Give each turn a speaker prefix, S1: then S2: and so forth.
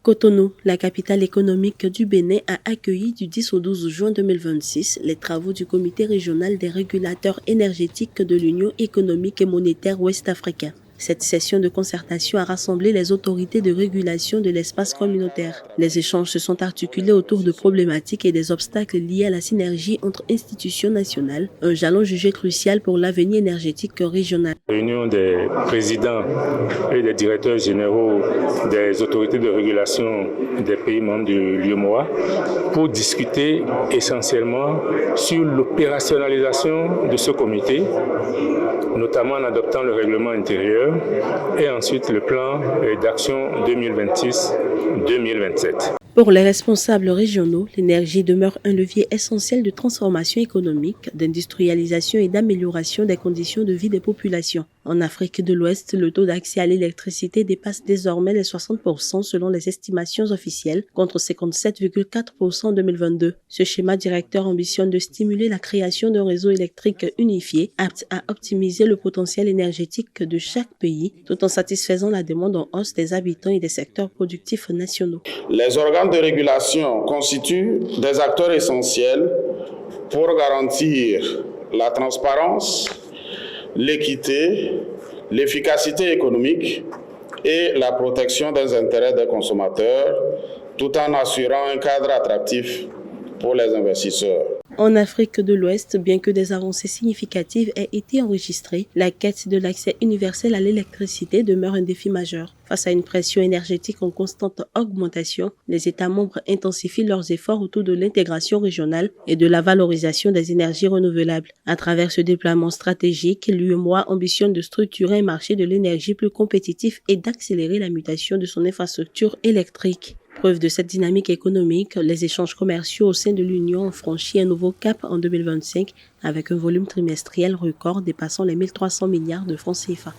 S1: Cotonou, la capitale économique du Bénin, a accueilli du 10 au 12 juin 2026 les travaux du Comité régional des régulateurs énergétiques de l'Union économique et monétaire ouest-africaine. Cette session de concertation a rassemblé les autorités de régulation de l'espace communautaire. Les échanges se sont articulés autour de problématiques et des obstacles liés à la synergie entre institutions nationales, un jalon jugé crucial pour l'avenir énergétique régional.
S2: Réunion des présidents et des directeurs généraux des autorités de régulation des pays membres de l'UEMOA pour discuter essentiellement sur l'opérationnalisation de ce comité, notamment en adoptant le règlement intérieur et ensuite le plan d'action 2026-2027.
S1: Pour les responsables régionaux, l'énergie demeure un levier essentiel de transformation économique, d'industrialisation et d'amélioration des conditions de vie des populations. En Afrique de l'Ouest, le taux d'accès à l'électricité dépasse désormais les 60% selon les estimations officielles, contre 57,4% en 2022. Ce schéma directeur ambitionne de stimuler la création d'un réseau électrique unifié, apte à optimiser le potentiel énergétique de chaque pays, tout en satisfaisant la demande en hausse des habitants et des secteurs productifs nationaux.
S3: Les organes de régulation constituent des acteurs essentiels pour garantir la transparence, l'équité, l'efficacité économique et la protection des intérêts des consommateurs, tout en assurant un cadre attractif pour les investisseurs.
S1: En Afrique de l'Ouest, bien que des avancées significatives aient été enregistrées, la quête de l'accès universel à l'électricité demeure un défi majeur. Face à une pression énergétique en constante augmentation, les États membres intensifient leurs efforts autour de l'intégration régionale et de la valorisation des énergies renouvelables. À travers ce déploiement stratégique, l'UEMOA ambitionne de structurer un marché de l'énergie plus compétitif et d'accélérer la mutation de son infrastructure électrique. Preuve de cette dynamique économique, les échanges commerciaux au sein de l'Union ont franchi un nouveau cap en 2025 avec un volume trimestriel record dépassant les 1300 milliards de francs CFA.